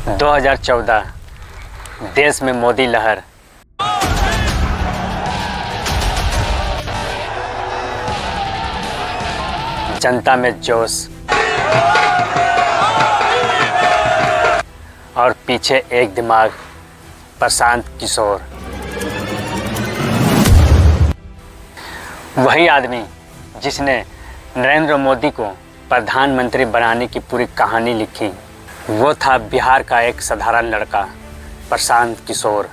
2014 देश में मोदी लहर। जनता में जोश और पीछे एक दिमाग, प्रशांत किशोर। वही आदमी जिसने नरेंद्र मोदी को प्रधानमंत्री बनाने की पूरी कहानी लिखी, वो था बिहार का एक साधारण लड़का, प्रशांत किशोर।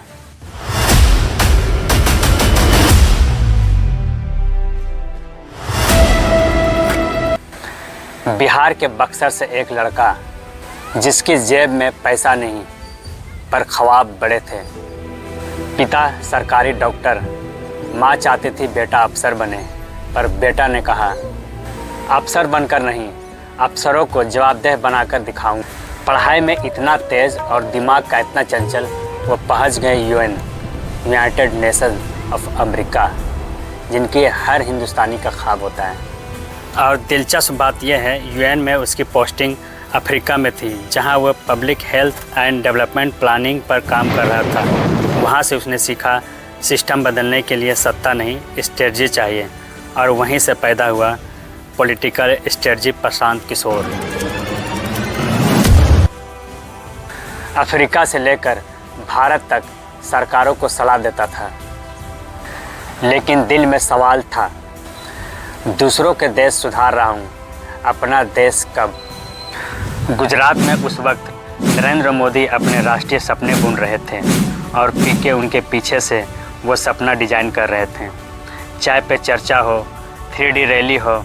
बिहार के बक्सर से एक लड़का जिसकी जेब में पैसा नहीं पर ख्वाब बड़े थे। पिता सरकारी डॉक्टर, माँ चाहती थी बेटा अफसर बने, पर बेटा ने कहा अफसर बनकर नहीं, अफसरों को जवाबदेह बनाकर दिखाऊं। पढ़ाई में इतना तेज़ और दिमाग का इतना चंचल, वो पहुंच गए यूनाइटेड नेशन ऑफ अमेरिका, जिनकी हर हिंदुस्तानी का ख्वाब होता है। और दिलचस्प बात यह है, यूएन में उसकी पोस्टिंग अफ्रीका में थी, जहां वह public health and development planning पर काम कर रहा था। वहां से उसने सीखा सिस्टम बदलने के लिए सत्ता नहीं, स्ट्रेटजी चाहिए, और वहीं से पैदा हुआ political strategy Prashant Kishor. Africa से लेकर भारत तक सरकारों को सलाह देता था, लेकिन दिल में सवाल था, दूसरों के देश सुधार रहा हूँ, अपना देश कब। गुजरात में उस वक्त नरेंद्र मोदी अपने राष्ट्रीय सपने बुन रहे थे और पीके उनके पीछे से वो सपना डिजाइन कर रहे थे। चाय पे चर्चा हो, 3D रैली हो,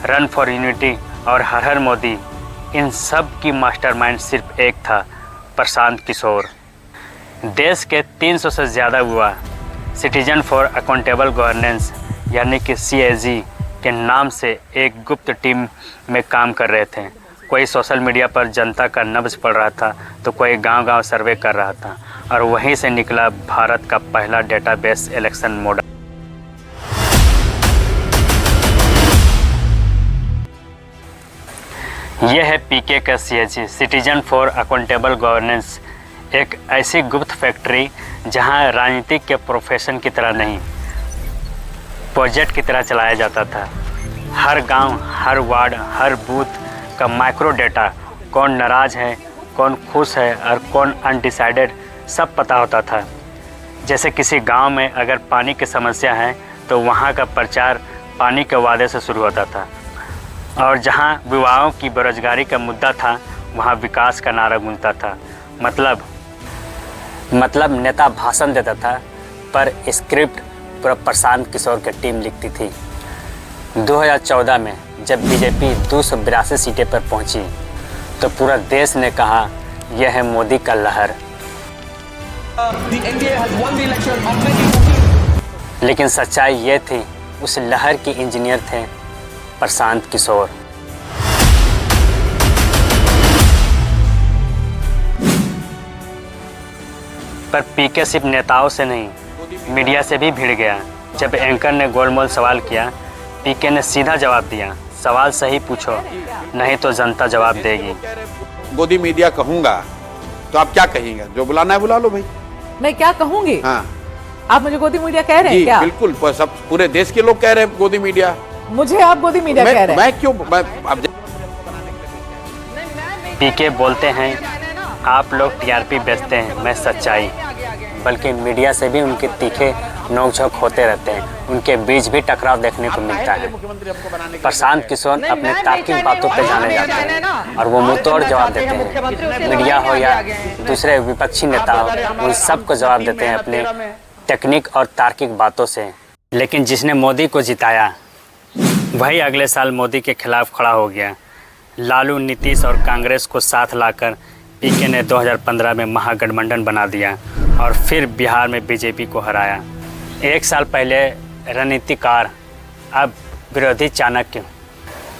रन फॉर यूनिटी और हर हर मोदी, इन सब की मास्टरमाइंड सिर्फ एक था, प्रशांत किशोर। देश के 300 से ज़्यादा युवा सिटीजन फॉर अकाउंटेबल गवर्नेंस यानी कि CAG के नाम से एक गुप्त टीम में काम कर रहे थे। कोई सोशल मीडिया पर जनता का नब्ज़ पढ़ रहा था, तो कोई गांव-गांव सर्वे कर रहा था, और वहीं से निकला भारत का पहला डेटाबेस इलेक्शन मॉडल। यह है पीके का CAG, citizen for accountable governance, एक ऐसी गुप्त फैक्ट्री जहां राजनीतिक के प्रोफेशन की तरह नहीं, प्रोजेक्ट की तरह चलाया जाता था। हर गांव, हर वार्ड, हर बूथ का माइक्रो डेटा, कौन नाराज़ है, कौन खुश है और कौन अनडिसाइडेड, सब पता होता था। जैसे किसी गांव में अगर पानी की समस्या है तो वहां का प्रचार पानी के वादे से शुरू होता था, और जहां युवाओं की बेरोजगारी का मुद्दा था वहां विकास का नारा गूंजता था। मतलब नेता भाषण देता था, पर स्क्रिप्ट पूरा प्रशांत किशोर की टीम लिखती थी। 2014 में जब बीजेपी 282 सीटें पर पहुंची तो पूरा देश ने कहा यह है मोदी का लहर। लेकिन सच्चाई ये थी, उस लहर के इंजीनियर थे प्रशांत किशोर। पर पीके सिर्फ नेताओं से नहीं, मीडिया से भी भिड़ गया। जब एंकर ने गोलमोल सवाल किया, पीके ने सीधा जवाब दिया, सवाल सही पूछो, नहीं तो जनता जवाब देगी। गोदी मीडिया कहूँगा तो आप क्या कहेंगे? जो बुलाना है बुला लो भाई। मैं क्या कहूँगी? हाँ, आप मुझे गोदी मीडिया कह रहे हैं क्या? बिल्कुल, सब पूरे देश के लोग कह रहे हैं गोदी मीडिया। मुझे आप गोदी मीडिया कह रहे हैं? मैं क्यों? पीके बोलते हैं आप लोग TRP बेचते हैं, मैं सच्चाई। बल्कि मीडिया से भी उनके तीखे नोक-झोंक होते रहते हैं, उनके बीच भी टकराव देखने को मिलता है। प्रशांत किशोर अपने तार्किक बातों पर जाने जाते हैं और वो मुंहतोड़ जवाब देते हैं। मीडिया हो या दूसरे विपक्षी नेता हो, उन सबको जवाब देते हैं अपने टेक्निक और तार्किक बातों से। लेकिन जिसने मोदी को जिताया वही अगले साल मोदी के खिलाफ खड़ा हो गया। लालू, नीतीश और कांग्रेस को साथ लाकर पीके ने 2015 में महागठबंधन बना दिया और फिर बिहार में बीजेपी को हराया। एक साल पहले रणनीतिकार, अब विरोधी चाणक्य।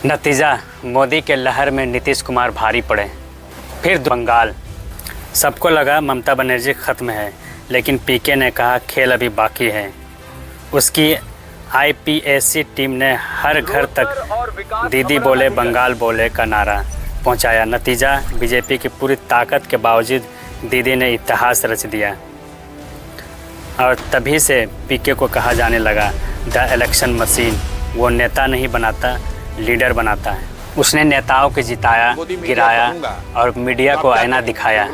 नतीजा, मोदी के लहर में नीतीश कुमार भारी पड़े। फिर बंगाल, सबको लगा ममता बनर्जी ख़त्म है, लेकिन पीके ने कहा खेल अभी बाकी है। उसकी IPAC टीम ने हर घर तक दीदी बोले बंगाल बोले का नारा पहुंचाया। नतीजा बीजेपी की पूरी ताकत के बावजूद दीदी ने इतिहास रच दिया और तभी से पीके को कहा जाने लगा द इलेक्शन मशीन। वो नेता नहीं बनाता, लीडर बनाता है। उसने नेताओं को जिताया, गिराया और मीडिया को आईना दिखाया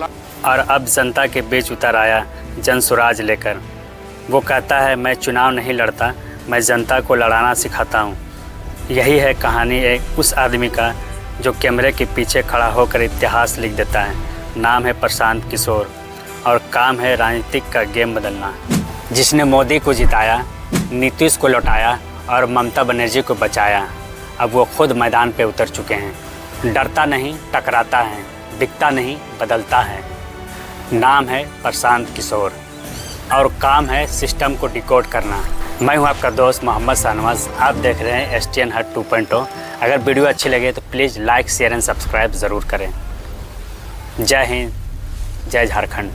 और अब जनता के बीच उतर आया जन स्वराज लेकर। वो कहता है मैं चुनाव नहीं लड़ता, मैं जनता को लड़ाना सिखाता हूँ। यही है कहानी एक उस आदमी का जो कैमरे के पीछे खड़ा होकर इतिहास लिख देता है। नाम है प्रशांत किशोर और काम है राजनीतिक का गेम बदलना। जिसने मोदी को जिताया, नीतीश को लौटाया और ममता बनर्जी को बचाया। अब वो खुद मैदान पे उतर चुके हैं। डरता नहीं, टकराता है, दिखता नहीं, बदलता है। नाम है प्रशांत किशोर और काम है सिस्टम को डिकोड करना। मैं हूं आपका दोस्त मोहम्मद शाहनवाज। आप देख रहे हैं STN हट 2.0। अगर वीडियो अच्छी लगे तो please like, share and subscribe ज़रूर करें। जय हिंद, जय झारखंड।